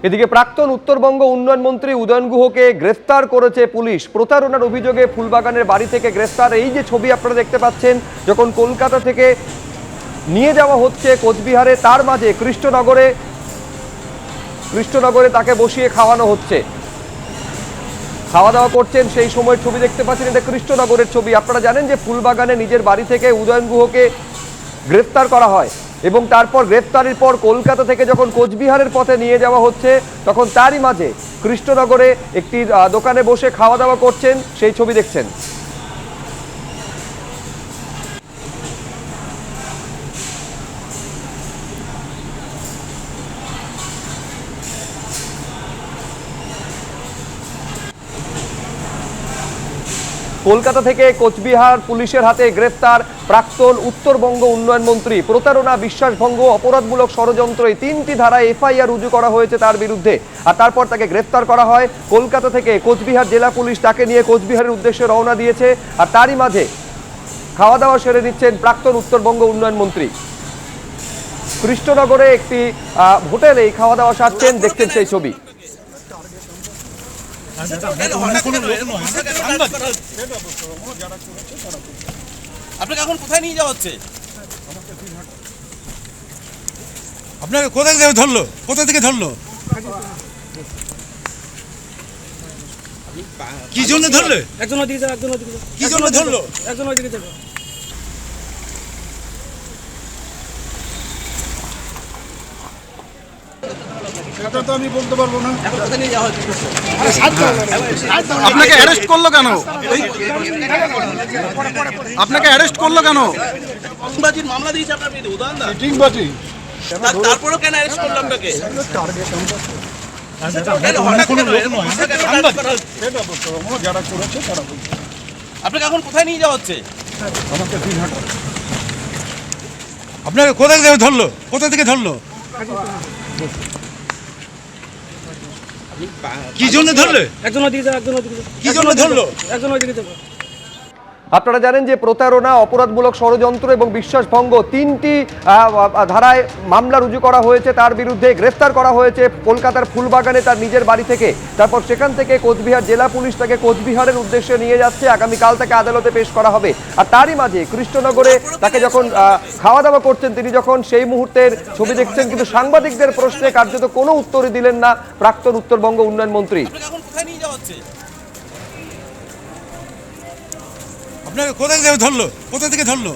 এদিকে প্রাক্তন উত্তরবঙ্গ উন্নয়ন মন্ত্রী উদয়ন গুহকে গ্রেফতার করেছে পুলিশ। প্রতারণার অভিযোগে ফুলবাগানের বাড়ি থেকে গ্রেফতার। এই যে ছবি আপনারা দেখতে পাচ্ছেন, যখন কলকাতা থেকে নিয়ে যাওয়া হচ্ছে কোচবিহারে, তার মাঝে কৃষ্ণনগরে তাকে বসিয়ে খাওয়ানো হচ্ছে, খাওয়া দাওয়া করছেন, সেই সময়ের ছবি দেখতে পাচ্ছেন। এটা কৃষ্ণনগরের ছবি। আপনারা জানেন যে ফুলবাগানে নিজের বাড়ি থেকে উদয়ন গুহকে গ্রেফতার করা হয় এবং তারপর গ্রেফতারের পর কলকাতা থেকে যখন কোচবিহারের পথে নিয়ে যাওয়া হচ্ছে, তখন তারই মাঝে কৃষ্ণনগরে একটি দোকানে বসে খাওয়া দাওয়া করছেন, সেই ছবি দেখছেন। কলকাতা থেকে কোচবিহার পুলিশের হাতে গ্রেফতার প্রাক্তন উত্তরবঙ্গ উন্নয়ন মন্ত্রী। প্রতারণা, বিশ্বাসভঙ্গ, অপরাধমূলক ষড়যন্ত্র, এই ৩টি ধারায় এফআইআর রুজু করা হয়েছে তার বিরুদ্ধে। আর তারপর তাকে গ্রেফতার করা হয়। কলকাতা থেকে কোচবিহার জেলা পুলিশ তাকে নিয়ে কোচবিহারের উদ্দেশ্যে রওনা দিয়েছে। আর তারই মাঝে খাওয়া দাওয়া সেরে নিচ্ছেন প্রাক্তন উত্তরবঙ্গ উন্নয়ন মন্ত্রী। কৃষ্ণনগরে একটি হোটেলে এই খাওয়া দাওয়া সারছেন, দেখছেন সেই ছবি। আপনাকে এখন কোথায় নিয়ে যাওয়া হচ্ছে? আপনাকে কোথায় থেকে ধরলো? কোথা থেকে ধরলো? কি জন্য ধরলে? একজন ওদিকে যাও, একজন ওদিকে যাও। কি জন্য ধরলো? একজন ওদিকে যাও। সেটা তো আমি বলতে পারবো না। এখন কোথায় নিয়ে যাওয়া হচ্ছে? আপনাকে অ্যারেস্ট করলো কেন? আপনাকে অ্যারেস্ট করলো কেন? চিটিংবাজির মামলা দিয়েছে আপনার বিরুদ্ধে, উদাহরণ দাও। চিটিংবাজি। তারপরেও কেন অ্যারেস্ট করলো আপনাকে? যারা করেছে তারা আপনাকে এখন কোথায় নিয়ে যাওয়া হচ্ছে? আমাকে 3 হাজার। আপনাকে কোথায় থেকে ধরলো? কোথা থেকে ধরলো? কি জন্য ধরলে? একজন ওদিকে যাও, একজন ওদিকে যাও। কি জন্য ধরলো? একজন ওদিকে যাও। আপনারা জানেন যে প্রতারণা, অপরাধমূলক ষড়যন্ত্র এবং বিশ্বাসভঙ্গ, 3টি ধারায় মামলা রুজু করা হয়েছে তার বিরুদ্ধে। গ্রেফতার করা হয়েছে কলকাতার ফুলবাগানে তার নিজের বাড়ি থেকে। তারপর সেখান থেকে কোচবিহার জেলা পুলিশ তাকে কোচবিহারের উদ্দেশ্যে নিয়ে যাচ্ছে। আগামীকাল তাকে আদালতে পেশ করা হবে। আর তারই মাঝে কৃষ্ণনগরে তাকে যখন খাওয়া দাওয়া করছেন, তিনি যখন সেই মুহূর্তের ছবি দেখছেন, কিন্তু সাংবাদিকদের প্রশ্নে কার্যত কোনো উত্তরই দিলেন না প্রাক্তন উত্তরবঙ্গ উন্নয়ন মন্ত্রী। আপনাকে এখন কোথায় নিয়ে যাওয়া হচ্ছে? আপনাকে কোথায় থেকে ধরলো? কোথা থেকে ধরলো?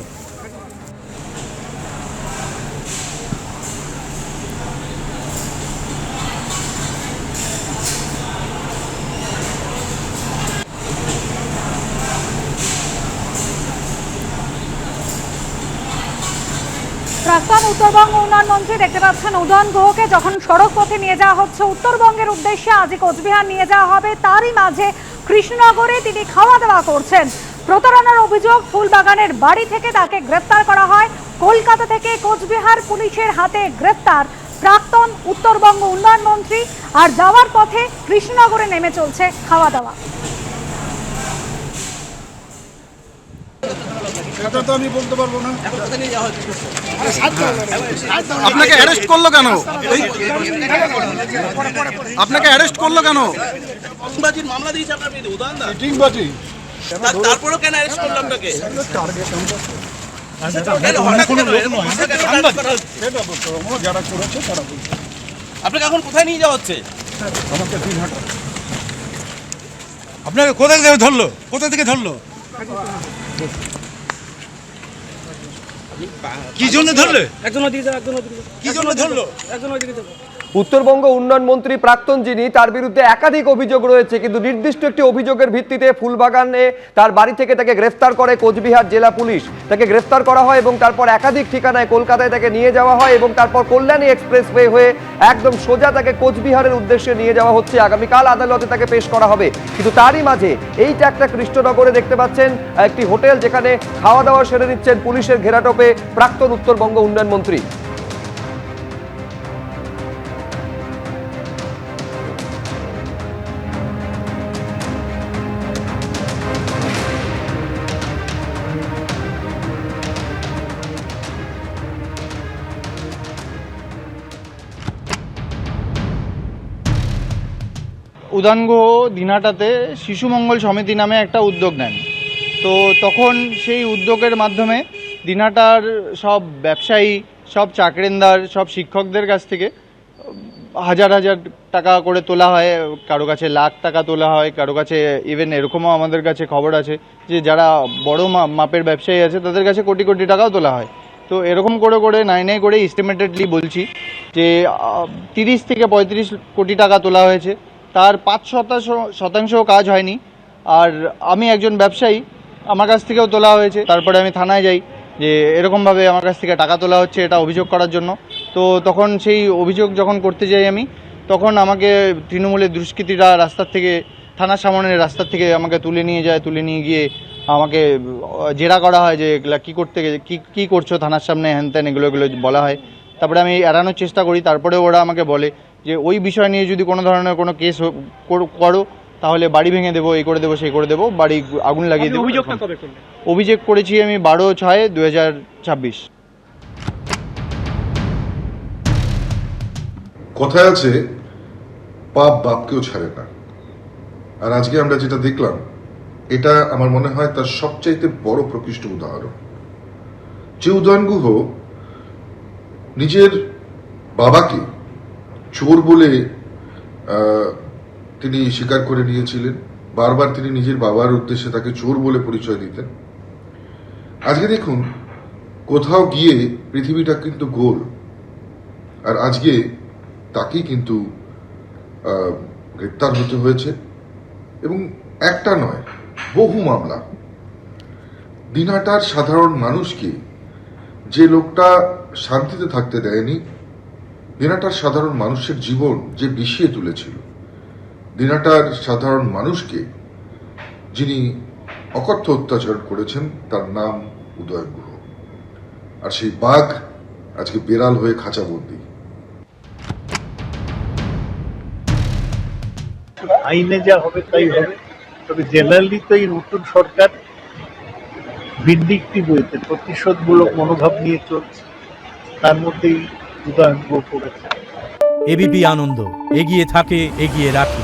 প্রাক্তন উত্তরবঙ্গ উন্নয়ন মন্ত্রী দেখতে পাচ্ছেন উদয়ন গুহকে যখন সড়ক পথে নিয়ে যাওয়া হচ্ছে উত্তরবঙ্গের উদ্দেশ্যে, আজই কোচবিহার নিয়ে যাওয়া হবে, তারই মাঝে কৃষ্ণনগরে তিনি খাওয়া দাওয়া করছেন। প্রতারণার অভিযোগ, ফুলবাগানের বাড়ি থেকে তাকে গ্রেফতার করা হয়। কলকাতা থেকে কোচবিহার পুলিশের হাতে গ্রেফতার প্রাক্তন উত্তরবঙ্গ উন্নয়ন মন্ত্রী। আর যাওয়ার পথে কৃষ্ণনগরে নেমে চলছে খাওয়া দাওয়া। সেটা তো আমি বলতে পারবো না। এখন কোথায় নিয়ে যাওয়া হচ্ছে? আপনাকে অ্যারেস্ট করলো কেন? আপনাকে অ্যারেস্ট করলো কেন? চিটিংবাজির মামলা দিয়েছে আপনার বিরুদ্ধে, উদাহরণ দাও। চিটিংবাজি। তারপরেও কেন অ্যারেস্ট করলো আপনাকে? যারা করেছে তারা আপনাকে এখন কোথায় নিয়ে যাওয়া হচ্ছে? আমাকে 3 হাজার। আপনাকে কোথায় থেকে ধরলো? কোথা থেকে ধরলো? কি জন্য ধরলে? একজন ওদিকে যাও, একজন ওদিকে যাও। কি জন্য ধরলো? একজন ওদিকে যাও। উত্তরবঙ্গ উন্নয়ন মন্ত্রী প্রাক্তন যিনি, তার বিরুদ্ধে একাধিক অভিযোগ রয়েছে, কিন্তু নির্দিষ্ট একটি অভিযোগের ভিত্তিতে ফুলবাগানে তার বাড়ি থেকে তাকে গ্রেফতার করে কোচবিহার জেলা পুলিশ। তাকে গ্রেফতার করা হয় এবং তারপর একাধিক ঠিকানায় কলকাতায় তাকে নিয়ে যাওয়া হয় এবং তারপর কল্যাণী এক্সপ্রেসওয়ে হয়ে একদম সোজা তাকে কোচবিহারের উদ্দেশ্যে নিয়ে যাওয়া হচ্ছে। আগামীকাল আদালতে তাকে পেশ করা হবে। কিন্তু তারই মাঝে এইটা একটা কৃষ্ণনগরে দেখতে পাচ্ছেন একটি হোটেল, যেখানে খাওয়া দাওয়া সেরে নিচ্ছেন পুলিশের ঘেরাটোপে প্রাক্তন উত্তরবঙ্গ উন্নয়ন মন্ত্রী। উদানগুহ দিনহাটাতে শিশু মঙ্গল সমিতি নামে একটা উদ্যোগ নেন। তো তখন সেই উদ্যোগের মাধ্যমে দিনহাটার সব ব্যবসায়ী, সব চাকরিন্দার, সব শিক্ষকদের কাছ থেকে হাজার হাজার টাকা করে তোলা হয়, কারো কাছে লাখ টাকা তোলা হয়, কারো কাছে ইভেন এরকমও আমাদের কাছে খবর আছে যে যারা বড় মাপের ব্যবসায়ী আছে তাদের কাছে কোটি কোটি টাকাও তোলা হয়। তো এরকম করে করে নাই করে এস্টিমেটেডলি বলছি যে 30 থেকে 35 কোটি টাকা তোলা হয়েছে। তার 5% কাজ হয়নি। আর আমি একজন ব্যবসায়ী, আমার কাছ থেকেও তোলা হয়েছে। তারপরে আমি থানায় যাই যে এরকমভাবে আমার কাছ থেকে টাকা তোলা হচ্ছে, এটা অভিযোগ করার জন্য। তো তখন সেই অভিযোগ যখন করতে যাই আমি, তখন আমাকে তৃণমূলের দুষ্কৃতীরা রাস্তার থেকে, থানার সামনের রাস্তার থেকে আমাকে তুলে নিয়ে যায়। তুলে নিয়ে গিয়ে আমাকে জেরা করা হয় যে এগুলা কী করতে কী করছো থানার সামনে, হ্যান ত্যান এগুলো বলা হয়। তারপরে আমি এড়ানোর চেষ্টা করি। তারপরে ওরা আমাকে বলে যে ওই বিষয় নিয়ে যদি কোনো ধরনের কোনো কেস করো তাহলে বাড়ি ভেঙে দেবো, এই করে দেবো, সেই করে দেবো, বাড়ি আগুন লাগিয়ে দেবো। অভিযোগটা কবে করলেন? অভিযোগ করেছি আমি 12/6/2026। কথায় আছে পাপ বাপকেও ছাড়ে না। আর আজকে আমরা যেটা দেখলাম, এটা আমার মনে হয় তার সবচাইতে বড় প্রকৃষ্ট উদাহরণ। যে উদয়ন গুহ নিজের বাবাকে চোর বলে তিনি স্বীকার করে নিয়েছিলেন, বারবার তিনি নিজের বাবার উদ্দেশ্যে তাকে চোর বলে পরিচয় দিতেন। আজকে দেখুন, কোথাও গিয়ে পৃথিবীটা কিন্তু গোল, আর আজকে তাকেই কিন্তু গ্রেপ্তার হতে হয়েছে। এবং একটা নয়, বহু মামলা। দিনহাটার সাধারণ মানুষকে যে লোকটা শান্তিতে থাকতে দেয়নি, দিনহাটার সাধারণ মানুষের জীবন যে বিষিয়ে তুলেছিল, দিনহাটার সাধারণ মানুষকে যিনি অকথ্য অত্যাচার করেছেন, তার নাম উদয়ন গুহ। আর সেই বাঘ আজকে বেড়াল হয়ে খাঁচাবন্দি। আইনে যা হবে তাই হবে। তবে জেনারেলি তো এই নতুন সরকার ভিন্ডিকটিভ হয়েছে, প্রতিশোধমূলক মনোভাব নিয়ে চলছে, তার মধ্যেই উদয়ন গুহ করেছে। এবিপি আনন্দ, এগিয়ে থাকে, এগিয়ে রাখে।